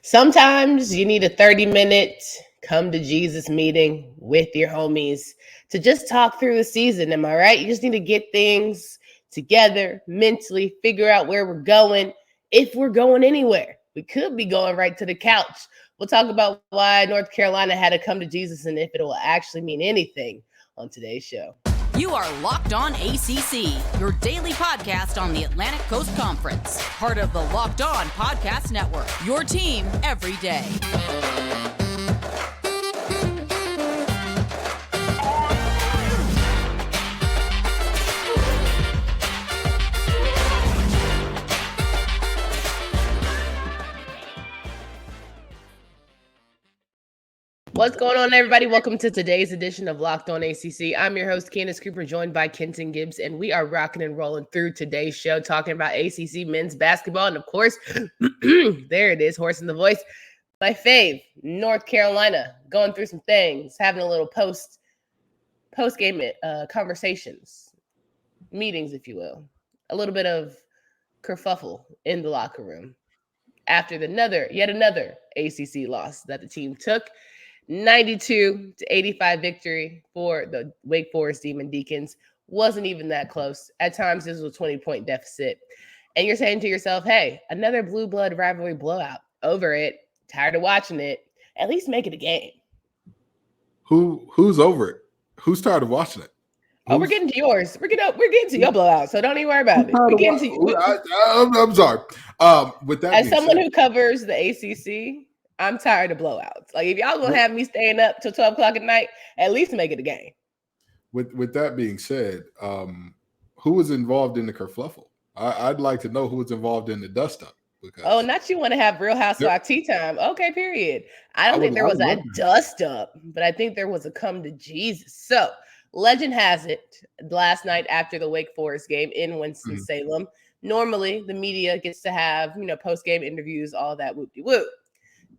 Sometimes you need a 30-minute come to Jesus meeting with your homies to just talk through the season. Am I right? You just need to get things together mentally, figure out where we're going, if we're going anywhere. We could be going right to the couch. We'll talk about why North Carolina had to come to Jesus and if it will actually mean anything on today's show. You are Locked On ACC, your daily podcast on the Atlantic Coast Conference. Part of the Locked On Podcast Network, your team every day. What's going on, everybody? Welcome to today's edition of Locked On ACC. I'm your host, Candace Cooper, joined by Kenton Gibbs, and we are rocking and rolling through today's show, talking about ACC men's basketball. And of course, there it is, horse in the voice, my fave, North Carolina, going through some things, having a little post-game conversations, meetings, if you will. A little bit of kerfuffle in the locker room after yet another ACC loss that the team took. 92-85 victory for the Wake Forest Demon Deacons. Wasn't even that close. At times, this was a 20-point deficit. And you're saying to yourself, hey, another blue blood rivalry blowout. Over it. Tired of watching it. At least make it a game. Who's over it? Who's tired of watching it? We're getting to yours. We're getting to your blowout, so don't even worry about it. We're getting to you. I'm sorry. With that, as someone who covers the ACC, I'm tired of blowouts. Like, if y'all gonna have me staying up till 12 o'clock at night, at least make it a game. With that being said, who was involved in the kerfluffle? I'd like to know who was involved in the dust up. Because not you want to have Real Housewives tea time. Okay, period. I don't think there was a dust up, but I think there was a come to Jesus. So, legend has it, last night after the Wake Forest game in Winston-Salem, normally the media gets to have, post-game interviews, all that whoop-de-whoop.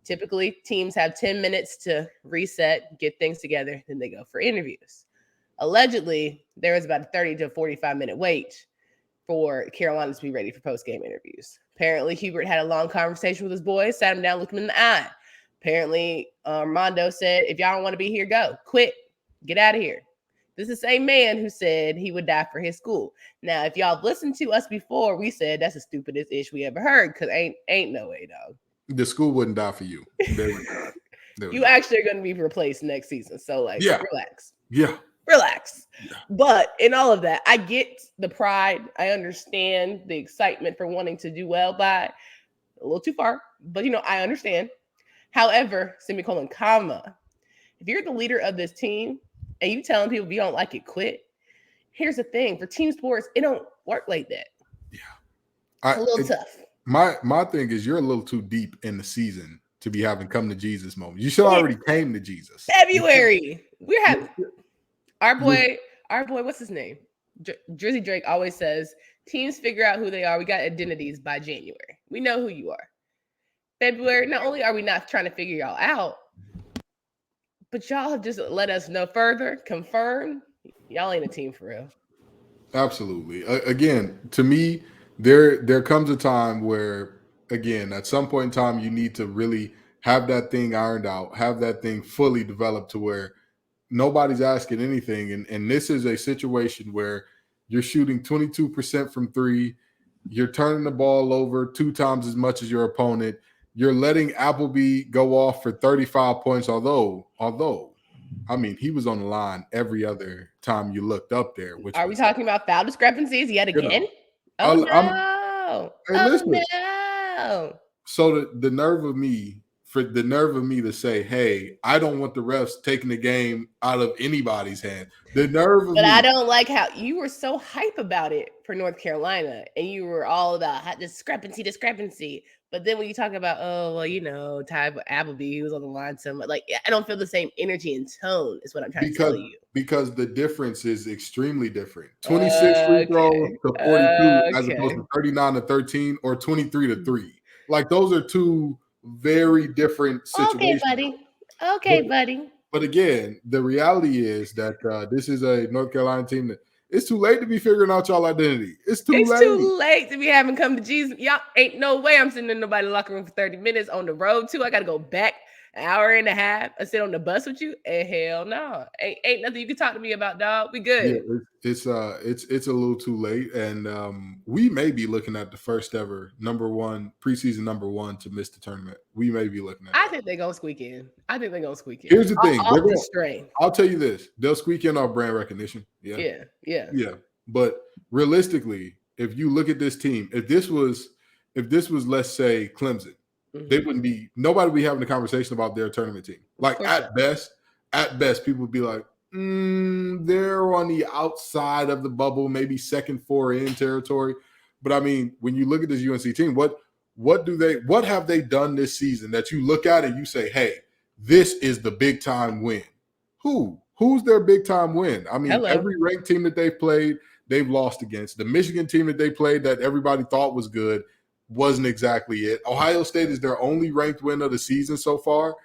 Typically, teams have 10 minutes to reset, get things together, then they go for interviews. Allegedly, there was about a 30 to 45-minute wait for Carolina to be ready for post-game interviews. Apparently, Hubert had a long conversation with his boys, sat him down, looked him in the eye. Apparently, Armando said, if y'all don't want to be here, go. Quit. Get out of here. This is the same man who said he would die for his school. Now, if y'all listened to us before, we said that's the stupidest ish we ever heard, because ain't no way, dog. The school wouldn't die for you. They would die. You actually are going to be replaced next season. So, relax. Yeah. Relax. Yeah. But in all of that, I get the pride. I understand the excitement for wanting to do well by a little too far. But, I understand. However, semicolon, comma, if you're the leader of this team and you telling people if you don't like it, quit. Here's the thing. For team sports, it don't work like that. Yeah. It's a little tough. My thing is you're a little too deep in the season to be having come to Jesus moment. You should already came to Jesus. February. We're having our boy, what's his name? Drizzy Drake always says, teams figure out who they are. We got identities by January. We know who you are. February, not only are we not trying to figure y'all out, but y'all have just let us know further, confirm, y'all ain't a team for real. Absolutely. Again, to me, there comes a time where, again, at some point in time, you need to really have that thing ironed out, have that thing fully developed to where nobody's asking anything. And this is a situation where you're shooting 22% from three. You're turning the ball over 2 times as much as your opponent. You're letting Appleby go off for 35 points, although, I mean, he was on the line every other time you looked up there. Are we talking about foul discrepancies yet again? Oh, no. No. So the nerve of me to say, hey, I don't want the refs taking the game out of anybody's hand. The nerve of me. But I don't like how you were so hype about it for North Carolina, and you were all about discrepancy. But then when you talk about, Tyree Appleby, he was on the line so much, I don't feel the same energy and tone is what I'm trying to tell you. Because the difference is extremely different. 26 free throws to 42 as opposed to 39 to 13 or 23 to 3. Those are two very different situations. Okay, buddy. But again, the reality is that this is a North Carolina team that It's too late to be figuring out y'all identity. It's too late to be having come to Jesus. Y'all ain't no way I'm sitting in nobody's locker room for 30 minutes on the road too. I got to go back an hour and a half and sit on the bus with you. And hell no, ain't nothing you can talk to me about, dog. We good. Yeah, it's a little too late, and we may be looking at the first ever preseason number one to miss the tournament. We may be looking at. I think they're gonna squeak in. Here's the thing. I'll tell you this: they'll squeak in off brand recognition. Yeah. But realistically, if you look at this team, if this was let's say Clemson. They wouldn't be. Nobody would be having a conversation about their tournament team. Like at best, people would be like, they're on the outside of the bubble, maybe second 4-in territory. But I mean, when you look at this UNC team, what have they done this season that you look at and you say, hey, this is the big time win? Who's their big time win? I mean, every ranked team that they've played, they've lost against. The Michigan team that they played that everybody thought was good wasn't exactly it. Ohio State is their only ranked win of the season so far.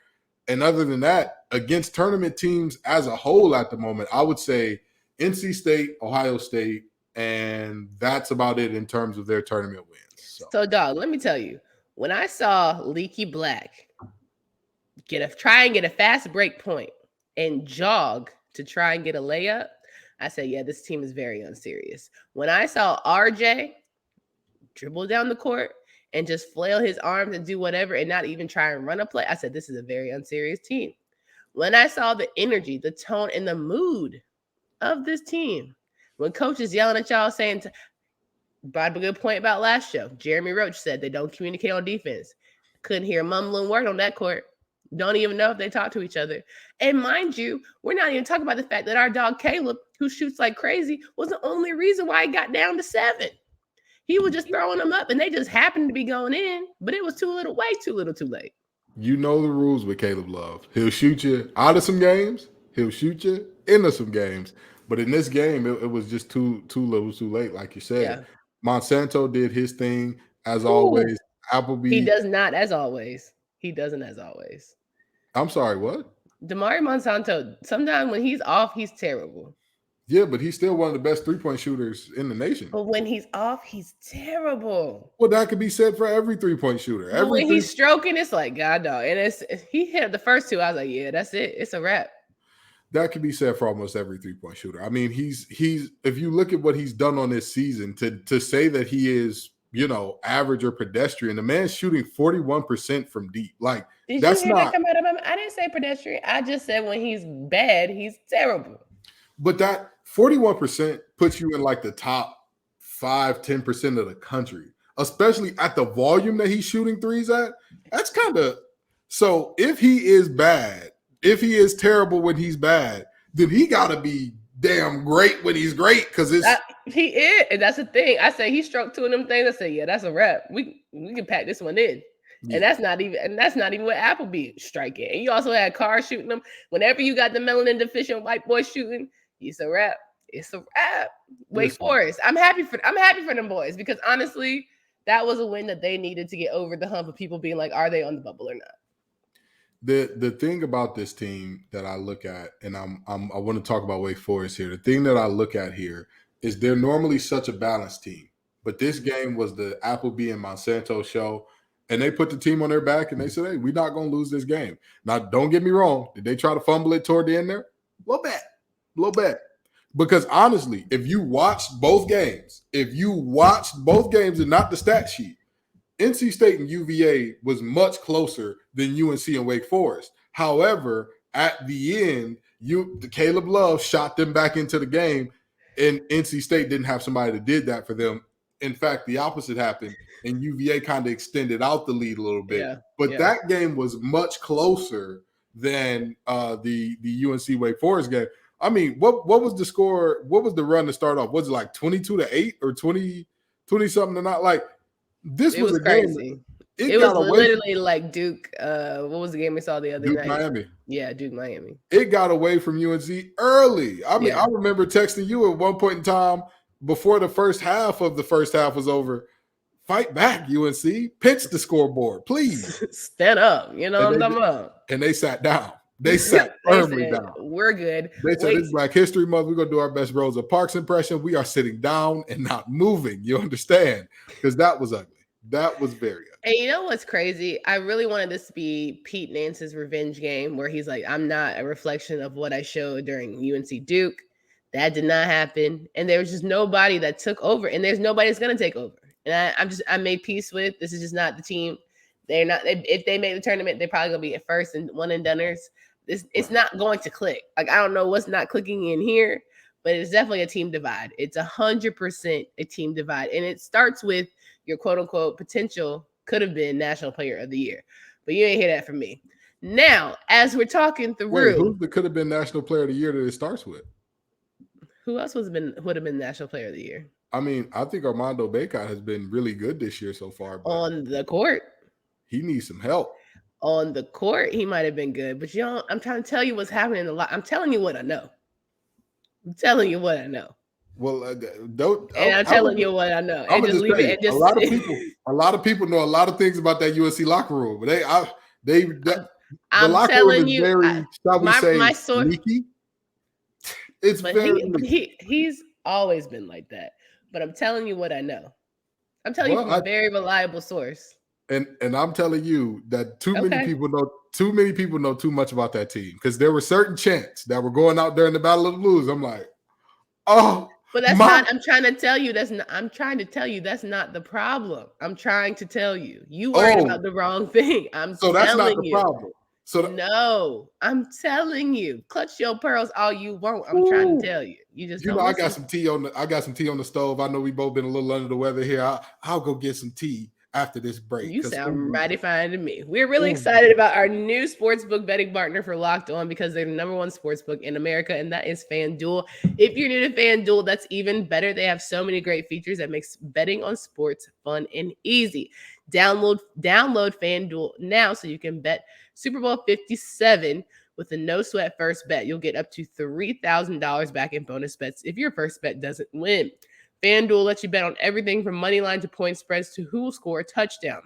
And other than that, against tournament teams as a whole at the moment, I would say NC State, Ohio State, and that's about it in terms of their tournament wins. So dog, let me tell you, when I saw Leaky Black try and get a fast break point and jog to try and get a layup, I said, yeah, this team is very unserious. When I saw RJ dribble down the court and just flail his arms and do whatever and not even try and run a play, I said, this is a very unserious team. When I saw the energy, the tone, and the mood of this team, when coach is yelling at y'all saying, brought up a good point about last show. Jeremy Roach said they don't communicate on defense. Couldn't hear a mumbling word on that court. Don't even know if they talk to each other. And mind you, we're not even talking about the fact that our dog Caleb, who shoots like crazy, was the only reason why he got down to 7. He was just throwing them up, and they just happened to be going in, but it was way too little, too late. You know the rules with Caleb Love. He'll shoot you out of some games. He'll shoot you into some games. But in this game, it was just too little, too late, like you said. Yeah. Monsanto did his thing, as always. Appleby. He does not, as always. He doesn't, as always. I'm sorry, what? Damari Monsanto, sometimes when he's off, he's terrible. Yeah, but he's still one of the best three-point shooters in the nation. But when he's off, he's terrible. Well, that could be said for every three-point shooter. When he's stroking, it's like, God, dog. And he hit the first two. I was like, yeah, that's it. It's a wrap. That could be said for almost every three-point shooter. I mean, he's if you look at what he's done on this season, to say that he is, average or pedestrian, the man's shooting 41% from deep. Like, that's you hear that come out of him? I didn't say pedestrian. I just said when he's bad, he's terrible. But that 41% puts you in like the top 5-10% of the country, especially at the volume that he's shooting threes at. That's kind of so. If he is bad, if he is terrible when he's bad, then he got to be damn great when he's great, because he is, and that's the thing. I say he stroked 2 of them things. I say, yeah, that's a wrap. We can pack this one in. Yeah. And that's not even what Appleby striking. And you also had Carr shooting them. Whenever you got the melanin deficient white boy shooting, it's a wrap. It's a wrap. Wake Forest. I'm happy for them boys, because honestly, that was a win that they needed to get over the hump of people being like, are they on the bubble or not? The thing about this team that I look at, and I want to talk about Wake Forest here. The thing that I look at here is they're normally such a balanced team, but this game was the Appleby and Monsanto show, and they put the team on their back and they said, hey, we're not going to lose this game. Now, don't get me wrong. Did they try to fumble it toward the end there? A little bit. Because honestly, if you watched both games and not the stat sheet, NC State and UVA was much closer than UNC and Wake Forest. However, at the end, Caleb Love shot them back into the game, and NC State didn't have somebody that did that for them. In fact, the opposite happened, and UVA kind of extended out the lead a little bit. That game was much closer than the UNC Wake Forest game. I mean, what was the score? What was the run to start off? Was it like 22-8 or 20-something to not? Like, this was a crazy game. It was literally like Duke. What was the game we saw the other night? Miami. Yeah, Duke Miami. It got away from UNC early. I mean, I remember texting you at one point in time before the first half was over. Fight back, UNC. Pitch the scoreboard, please. Stand up. You know what I'm talking about. And they sat down. They sat firmly down. We're good. They said, it's Black History Month. We're going to do our best Rosa Parks impression. We are sitting down and not moving. You understand? Because that was ugly. That was very ugly. And you know what's crazy? I really wanted this to be Pete Nance's revenge game where he's like, I'm not a reflection of what I showed during UNC Duke. That did not happen. And there was just nobody that took over. And there's nobody that's going to take over. And I made peace with, this is just not the team. If they make the tournament, they're probably going to be at first and one and doneers. It's not going to click. Like, I don't know what's not clicking in here, but it's definitely a team divide. It's 100% a team divide. And it starts with your quote unquote potential could have been National Player of the Year, but you ain't hear that from me. Now, as we're talking through, who could have been National Player of the Year that it starts with? Who else would have been National Player of the Year? I mean, I think Armando Bacot has been really good this year so far. But on the court, he needs some help. On the court, he might have been good, but I'm trying to tell you what's happening a lot. I'm telling you what I know. I'm telling you what I know. Well, I'm telling you what I know. And just leave it. A lot of people know a lot of things about that UNC locker room, but the locker room is very, shall we say, sneaky. It's he's always been like that. But I'm telling you what I know. I'm telling you from a very reliable source. And I'm telling you that too many people know too much about that team, because there were certain chants that were going out during the Battle of the Blues. I'm like, oh. But that's not. I'm trying to tell you that's not. I'm trying to tell you that's not the problem. I'm trying to tell you worried about the wrong thing. That's not the problem. No, I'm telling you, clutch your pearls all you want. I'm trying to tell you. You just I got some tea on the stove. I know we both been a little under the weather here. I'll go get some tea after this break. You sound mighty fine to me. We're really excited about our new sportsbook betting partner for Locked On, because they're the number one sportsbook in America, and that is FanDuel. If you're new to FanDuel, that's even better. They have so many great features that makes betting on sports fun and easy. Download FanDuel now so you can bet Super Bowl 57 with a no sweat first bet. You'll get up to $3,000 back in bonus bets if your first bet doesn't win. FanDuel lets you bet on everything from money line to point spreads to who will score a touchdown.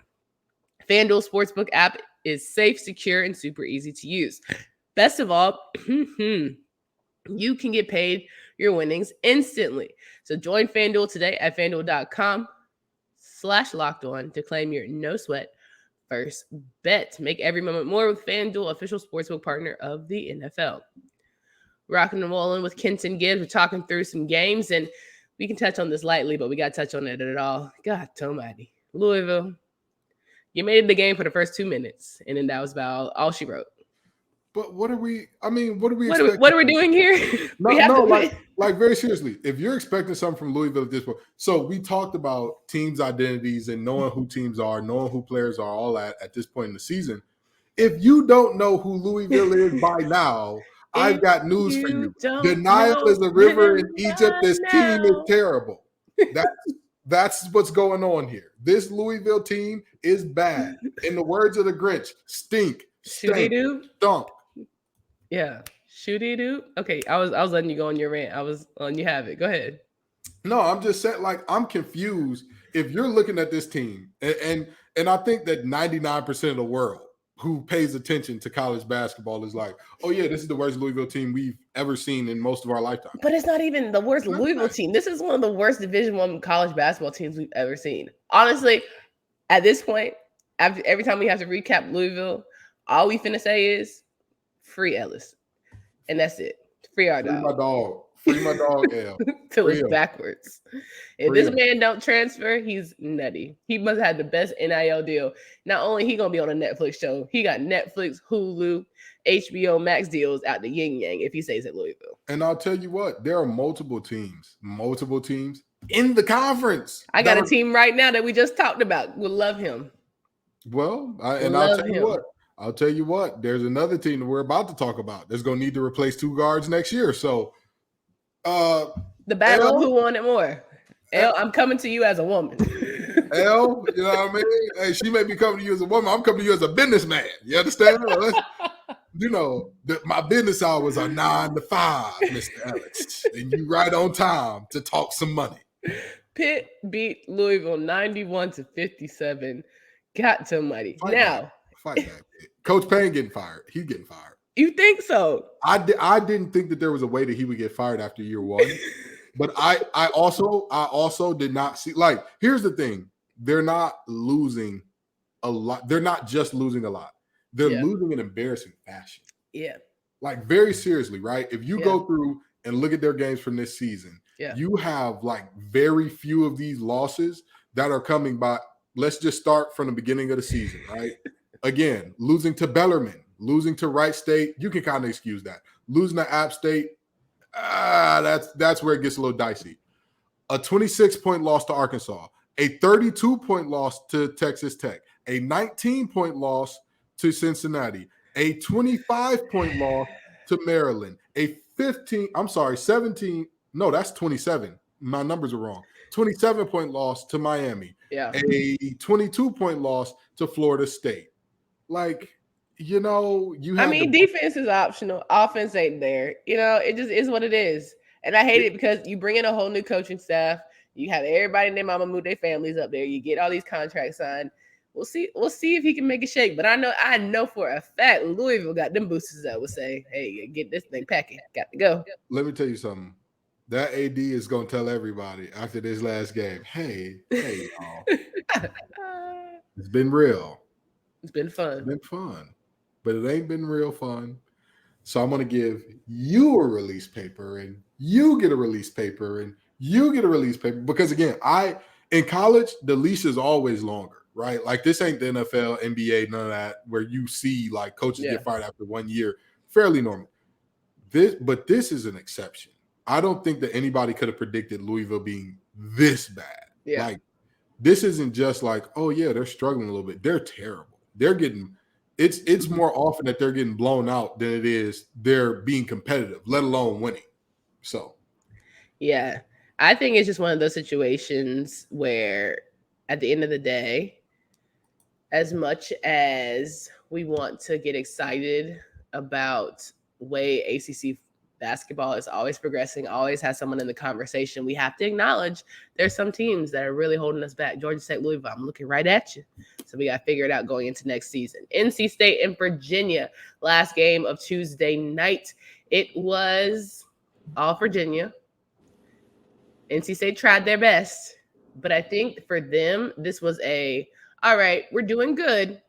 FanDuel Sportsbook app is safe, secure, and super easy to use. Best of all, you can get paid your winnings instantly. So join FanDuel today at FanDuel.com/lockedon to claim your no sweat first bet. Make every moment more with FanDuel, official sportsbook partner of the NFL. Rocking and rolling with Kenton Gibbs. We're talking through some games, and we can touch on this lightly, but we got to touch on it at all. God almighty. Louisville, you made it the game for the first 2 minutes, and then that was about all she wrote. But what are we expecting? What are we doing here? Like very seriously, if you're expecting something from Louisville at this point, so we talked about teams' identities and knowing who teams are, knowing who players are, all at this point in the season. If you don't know who Louisville is by now, I've got news for you. The Nile is a river in Egypt. This team is terrible. That's what's going on here. This Louisville team is bad. In the words of the Grinch, stink, stunk. Yeah. Shooty-doo? Okay, I was letting you go on your rant. I was letting you have it. Go ahead. No, I'm just saying, like, I'm confused. If you're looking at this team, and I think that 99% of the world who pays attention to college basketball is like, oh yeah, this is the worst Louisville team we've ever seen in most of our lifetime. But it's not even the worst Louisville team. This is one of the worst Division I college basketball teams we've ever seen. Honestly, at this point, every time we have to recap Louisville, all we finna say is free Ellis. And that's it. Free our dog. Free my dog, L. Till it's backwards. If this man don't transfer, he's nutty. He must have had the best NIL deal. Not only he gonna be on a Netflix show, he got Netflix, Hulu, HBO Max deals out the yin yang if he stays at Louisville. And I'll tell you what, there are multiple teams in the conference. I got a team right now that we just talked about. We'll love him. Well, I'll tell you what, there's another team that we're about to talk about that's going to need to replace 2 guards next year. So, the battle of who wanted more. L, I'm coming to you as a woman. L, you know what I mean? Hey, she may be coming to you as a woman. I'm coming to you as a businessman. You understand? My business hours are 9 to 5, Mr. Alex. And you right on time to talk some money. Pitt beat Louisville 91-57. Got to money. Fight back. Coach Payne getting fired. He's getting fired. You think so? I didn't think that there was a way that he would get fired after year one. But I also did not see, like, here's the thing. They're not losing a lot. They're not just losing a lot. They're losing in embarrassing fashion. Yeah. Like, very seriously, right? If you go through and look at their games from this season, you have like very few of these losses that are coming by. Let's just start from the beginning of the season, right? Again, losing to Bellarmine, losing to Wright State, you can kind of excuse that. Losing to App State, that's where it gets a little dicey. A 26-point loss to Arkansas, a 32-point loss to Texas Tech, a 19-point loss to Cincinnati, a 25-point loss to Maryland, a 17, no, that's 27. My numbers are wrong. 27-point loss to Miami, a 22-point loss to Florida State. Like, you know, defense is optional. Offense ain't there. You know, it just is what it is. And I hate it because you bring in a whole new coaching staff. You have everybody and their mama move their families up there. You get all these contracts signed. We'll see if he can make a shake. But I know for a fact Louisville got them boosters that would say, hey, get this thing packing. Got to go. Let me tell you something. That AD is going to tell everybody after this last game, hey, y'all. It's been real. It's been fun. It's been fun. But it ain't been real fun. So I'm going to give you a release paper, and you get a release paper, and you get a release paper. Because, again, in college, the leash is always longer, right? Like, this ain't the NFL, NBA, none of that, where you see, like, coaches get fired after 1 year. Fairly normal. But this is an exception. I don't think that anybody could have predicted Louisville being this bad. Yeah. Like, this isn't just like, oh, yeah, they're struggling a little bit. They're terrible. They're getting – it's more often that they're getting blown out than it is they're being competitive, let alone winning. So. Yeah. I think it's just one of those situations where at the end of the day, as much as we want to get excited about the way ACC basketball is always progressing, always has someone in the conversation, we have to acknowledge there's some teams that are really holding us back. Georgia State, Louisville, I'm looking right at you. So we got to figure it out going into next season. NC State and Virginia, last game of Tuesday night. It was all Virginia. NC State tried their best, but I think for them, this was all right, we're doing good,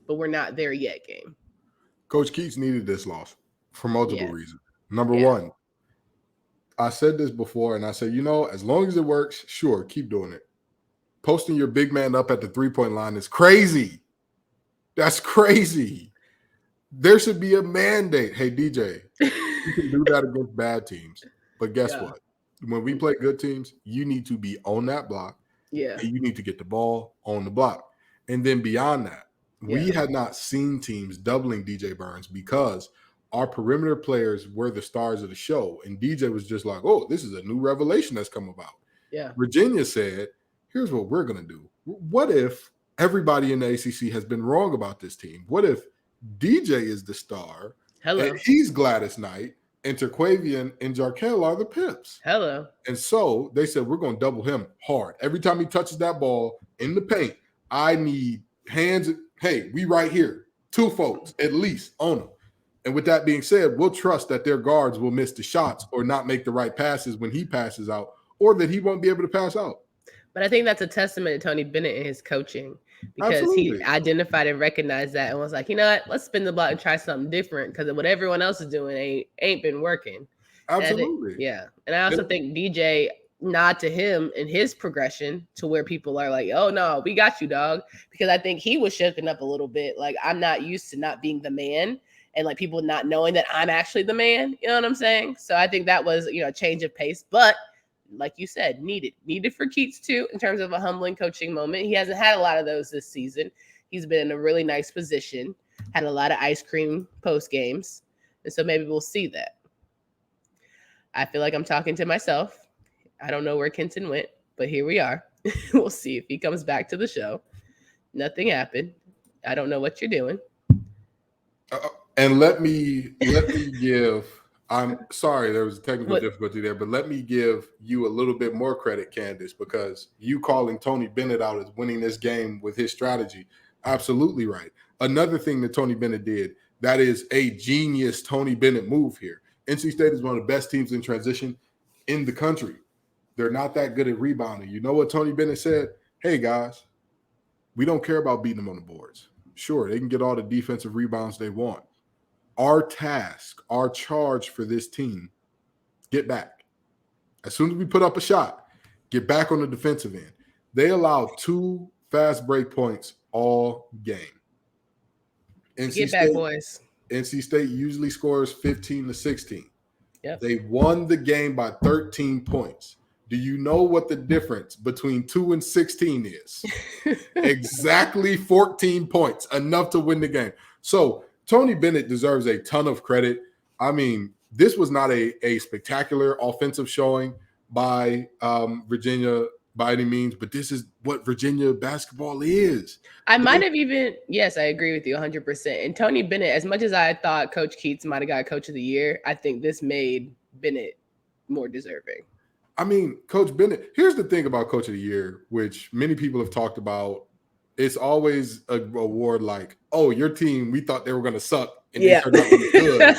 but we're not there yet game. Coach Keats needed this loss for multiple reasons. Number one, I said this before, and I said, as long as it works, sure, keep doing it. Posting your big man up at the three-point line is crazy. That's crazy. There should be a mandate. Hey, DJ, you can do that against bad teams. But guess what? When we play good teams, you need to be on that block. Yeah. And you need to get the ball on the block. And then beyond that, we had not seen teams doubling DJ Burns because our perimeter players were the stars of the show. And DJ was just like, oh, this is a new revelation that's come about. Yeah. Virginia said, here's what we're going to do. What if everybody in the ACC has been wrong about this team? What if DJ is the star? Hello. And he's Gladys Knight, and Terquavian and Jarkel are the pimps. Hello. And so they said, we're going to double him hard. Every time he touches that ball in the paint, I need hands. Hey, we right here. 2 folks at least on him. And with that being said, we'll trust that their guards will miss the shots or not make the right passes when he passes out, or that he won't be able to pass out. But I think that's a testament to Tony Bennett and his coaching, because he identified and recognized that and was like, you know what, let's spin the block and try something different, because what everyone else is doing ain't been working. Absolutely. And I also think DJ nod to him in his progression to where people are like, oh no, we got you, dog. Because I think he was shifting up a little bit. Like, I'm not used to not being the man, and like people not knowing that I'm actually the man. You know what I'm saying? So I think that was, a change of pace, but like you said, needed for Keats too, in terms of a humbling coaching moment. He hasn't had a lot of those this season. He's been in a really nice position, had a lot of ice cream post games. And so maybe we'll see that. I feel like I'm talking to myself. I don't know where Kenton went, but here we are. We'll see if he comes back to the show. Nothing happened. I don't know what you're doing. And let me give, I'm sorry, there was a technical difficulty there, but let me give you a little bit more credit, Candace, because you calling Tony Bennett out as winning this game with his strategy. Absolutely right. Another thing that Tony Bennett did, that is a genius Tony Bennett move here. NC State is one of the best teams in transition in the country. They're not that good at rebounding. You know what Tony Bennett said? Hey, guys, we don't care about beating them on the boards. Sure, they can get all the defensive rebounds they want. Our task, our charge for this team, get back. As soon as we put up a shot, get back on the defensive end. They allowed 2 fast break points all game. Get back, boys. NC State usually scores 15 to 16. Yep. They won the game by 13 points. Do you know what the difference between 2 and 16 is? Exactly 14 points, enough to win the game. So Tony Bennett deserves a ton of credit. I mean, this was not a spectacular offensive showing by Virginia by any means, but this is what Virginia basketball is. I might have even, yes, I agree with you 100%. And Tony Bennett, as much as I thought Coach Keats might have got Coach of the Year, I think this made Bennett more deserving. I mean, Coach Bennett, here's the thing about Coach of the Year, which many people have talked about. It's always a award like, oh, your team, we thought they were going to suck, and they turned out to be good.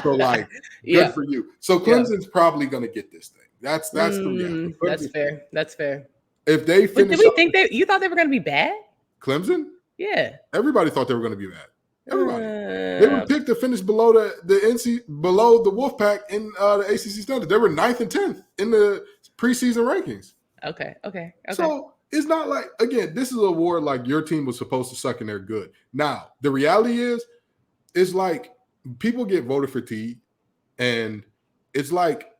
So, like, good for you. So Clemson's probably going to get this thing. That's the reality. That's fair. That's fair. If they finish, did we think you thought they were going to be bad? Clemson? Yeah. Everybody thought they were going to be bad. Everybody. They were picked to finish below the Wolfpack in the ACC standard. They were 9th and 10th in the preseason rankings. Okay. So it's not like, again, this is an award like your team was supposed to suck and they're good. Now, the reality is, it's like people get voter fatigue, and it's like,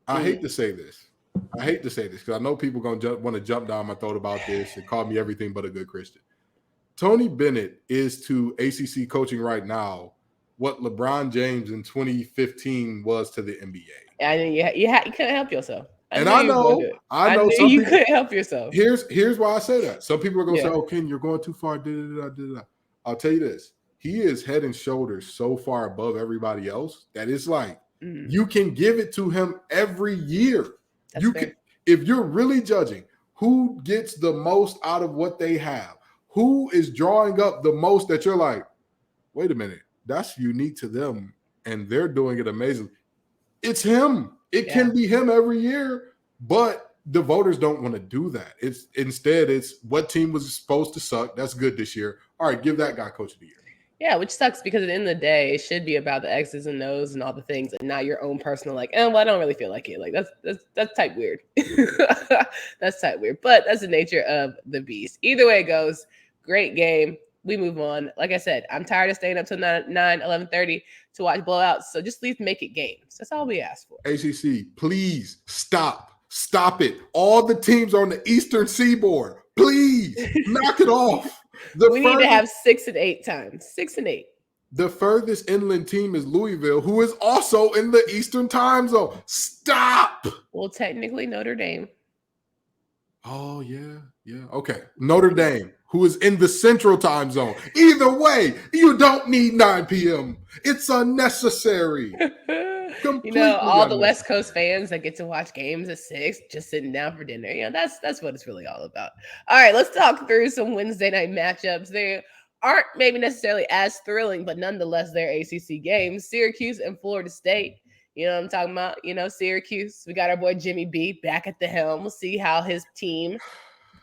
I hate to say this because I know people want to jump down my throat about this and call me everything but a good Christian. Tony Bennett is to ACC coaching right now what LeBron James in 2015 was to the NBA. I mean, you couldn't help yourself. I know some you people, couldn't help yourself. Here's why I say that. Some people are going to say, "Oh, Ken, you're going too far." I'll tell you this: he is head and shoulders so far above everybody else that it's like you can give it to him every year. That's fair. If you're really judging who gets the most out of what they have, who is drawing up the most that you're like, wait a minute, that's unique to them, and they're doing it amazingly. It's him. It can be him every year, but the voters don't want to do that. Instead, it's what team was supposed to suck. That's good this year. All right, give that guy Coach of the Year. Yeah, which sucks because at the end of the day, it should be about the X's and O's and all the things, and not your own personal like, well, I don't really feel like it. Like that's type weird. That's type weird, but that's the nature of the beast. Either way it goes, great game. We move on. Like I said, I'm tired of staying up till 11:30 to watch blowouts. So just at least make it games. That's all we ask for. ACC, please stop it. All the teams on the Eastern Seaboard, please knock it off. We need to have 6 and 8 times. 6 and 8. The furthest inland team is Louisville, who is also in the Eastern time zone. Stop. Well, technically Notre Dame. Oh, yeah. Okay. Notre Dame, who is in the Central time zone. Either way, you don't need 9 p.m. It's unnecessary. All the West Coast fans that get to watch games at 6, just sitting down for dinner. That's what it's really all about. All right, let's talk through some Wednesday night matchups. They aren't maybe necessarily as thrilling, but nonetheless, they're ACC games. Syracuse and Florida State. You know what I'm talking about? Syracuse. We got our boy Jimmy B back at the helm. We'll see how his team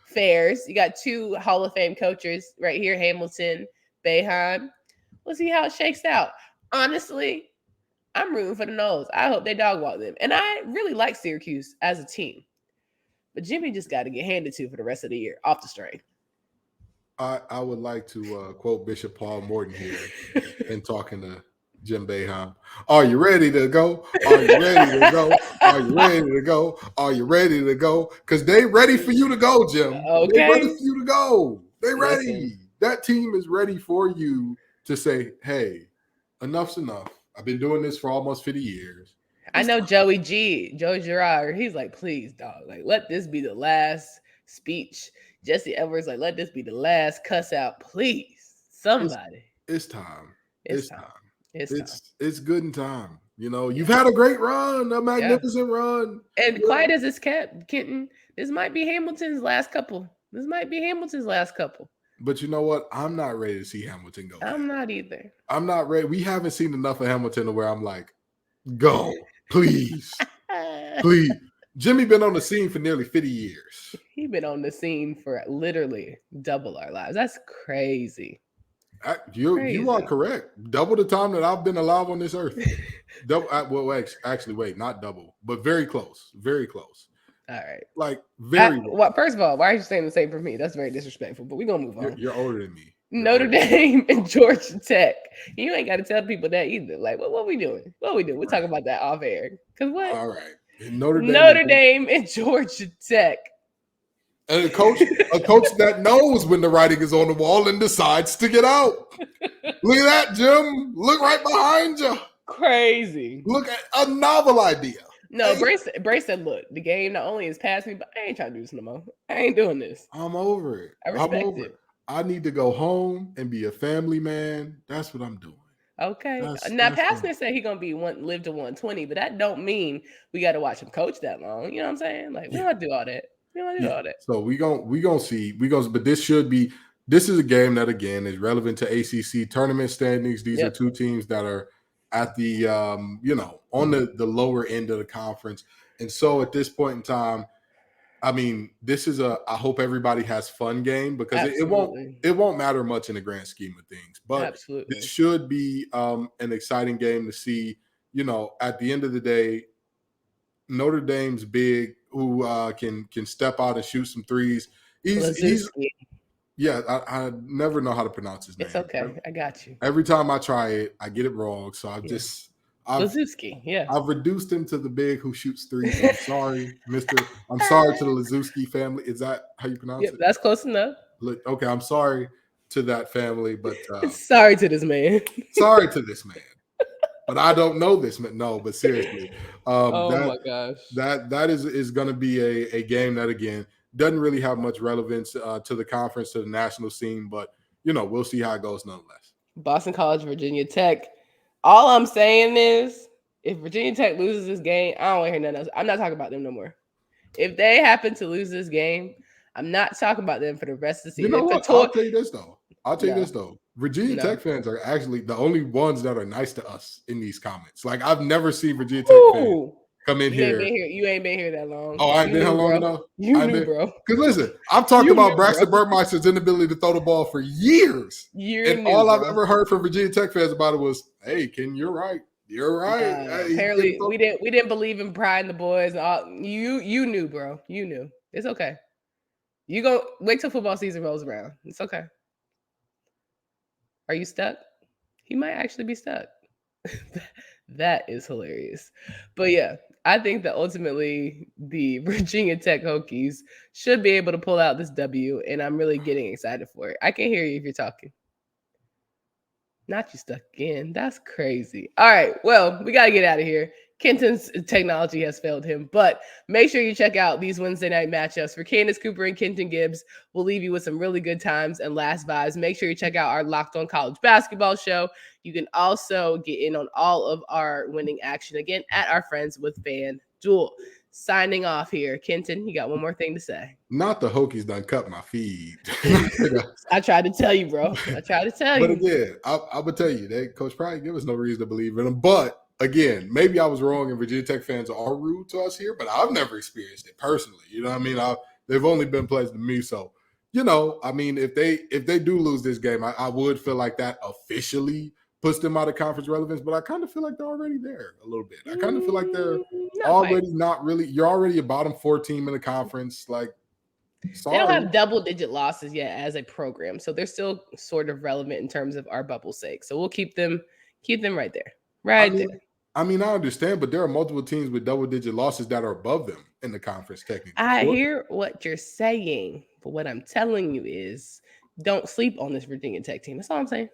fares. You got 2 Hall of Fame coaches right here, Hamilton, Boeheim. We'll see how it shakes out. Honestly, I'm rooting for the Noles. I hope they dog walk them. And I really like Syracuse as a team. But Jimmy just got to get handed to for the rest of the year, off the string. I would like to quote Bishop Paul Morton here in talking to Jim Boeheim. Are you ready to go? Are you ready to go? Are you ready to go? Are you ready to go? Because they ready for you to go, Jim. Okay. They ready for you to go. They ready. Listen. That team is ready for you to say, hey, enough's enough. I've been doing this for almost 50 years. I know Joey Girard, he's like, please, dog, like, let this be the last speech. Jesse Edwards, like, let this be the last cuss out, please. Somebody. It's time. It's time. It's good in time. You've had a great run, a magnificent run. And quiet as it's kept, Kenton, this might be Hamilton's last couple. But you know what? I'm not ready to see Hamilton go I'm there. not either. I'm not ready. We haven't seen enough of Hamilton to where I'm like, go, please, please. Jimmy been on the scene for nearly 50 years. He been on the scene for literally double our lives. That's crazy. You are correct. Double the time that I've been alive on this earth. Double. Well, actually, wait, not double, but very close. Very close. All right. Like very. Well, first of all, why are you saying the same for me? That's very disrespectful. But we're gonna move on. You're older than me. Notre Dame and Georgia Tech. You ain't got to tell people that either. Like, what we doing? What we doing? We're talking about that off air. Cause what? All right. Notre Dame and Georgia Tech. And a coach that knows when the writing is on the wall and decides to get out. Look at that, Jim. Look right behind you. Crazy. Look at a novel idea. No, Brace said, look, the game not only is past me, but I ain't trying to do this no more. I ain't doing this. I'm over it. I respect it. I need to go home and be a family man. That's what I'm doing. Okay. Now, Pastner said he's gonna live to 120, but that don't mean we got to watch him coach that long. You know what I'm saying? Like, we don't do all that. We don't do all that. So we gonna see. But this is a game that again is relevant to ACC tournament standings. These are two teams that are at the on the lower end of the conference, and so at this point in time, I mean, this is I hope everybody has fun game because it won't matter much in the grand scheme of things. But it should be an exciting game to see. At the end of the day, Notre Dame's big, who can step out and shoot some threes. I never know how to pronounce his name. It's okay. I got you. Every time I try it, I get it wrong. So I've reduced him to the big who shoots threes. I'm sorry, I'm sorry to the Lazewski family. Is that how you pronounce it? That's close enough. Look, okay, I'm sorry to that family, but sorry to this man. Sorry to this man. But I don't know this man. No, but seriously. My gosh. That is going to be a game that, again, doesn't really have much relevance to the conference, to the national scene. But, we'll see how it goes nonetheless. Boston College, Virginia Tech. All I'm saying is if Virginia Tech loses this game, I don't want to hear nothing else. I'm not talking about them no more. If they happen to lose this game, I'm not talking about them for the rest of the season. You know what? I'll tell you this, though. Virginia Tech fans are actually the only ones that are nice to us in these comments. Like, I've never seen Virginia Tech fans come in here. You ain't been here that long. Oh, I ain't been here long enough? You knew, bro. Because listen, I've talked about Braxton Burmeister's inability to throw the ball for years. All I've ever heard from Virginia Tech fans about it was, hey, Ken, you're right. You're right. Hey, apparently, we didn't believe in Pride and the boys. And all. You knew, bro. You knew. It's okay. You go wait till football season rolls around. It's okay. Are you stuck? He might actually be stuck. That is hilarious. But yeah, I think that ultimately the Virginia Tech Hokies should be able to pull out this W, and I'm really getting excited for it. I can hear you if you're talking. Not you stuck again. That's crazy. All right. Well, we got to get out of here. Kenton's technology has failed him, but make sure you check out these Wednesday night matchups for Candace Cooper and Kenton Gibbs. We'll leave you with some really good times and last vibes. Make sure you check out our Locked On College Basketball show. You can also get in on all of our winning action again at our friends with FanDuel. Signing off here. Kenton, you got one more thing to say. Not the Hokies done cut my feed. I tried to tell you, bro. But again, I would tell you, Coach Pride give us no reason to believe in them. But again, maybe I was wrong and Virginia Tech fans are rude to us here, but I've never experienced it personally. You know what I mean? They've only been players to me. So, I mean, if they do lose this game, I would feel like that officially puts them out of conference relevance, but I kind of feel like they're already there a little bit. I kind of feel like they're not really. You're already a bottom 4 team in the conference. Like, sorry. They don't have double-digit losses yet as a program, so they're still sort of relevant in terms of our bubble's sake. So we'll keep them right there, there. I mean, I understand, but there are multiple teams with double-digit losses that are above them in the conference technically. I hear what you're saying, but what I'm telling you is don't sleep on this Virginia Tech team. That's all I'm saying.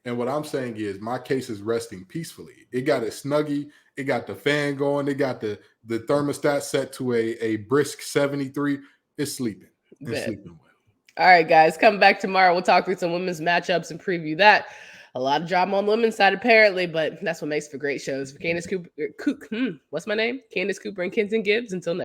And what I'm saying is my case is resting peacefully. It got a snuggie. It got the fan going. It got the thermostat set to a brisk 73. It's sleeping. It's sleeping well. All right, guys. Come back tomorrow. We'll talk through some women's matchups and preview that. A lot of drama on the women's side, apparently, but that's what makes for great shows. For Candace Cooper, what's my name? Candace Cooper and Kenton Gibbs. Until next.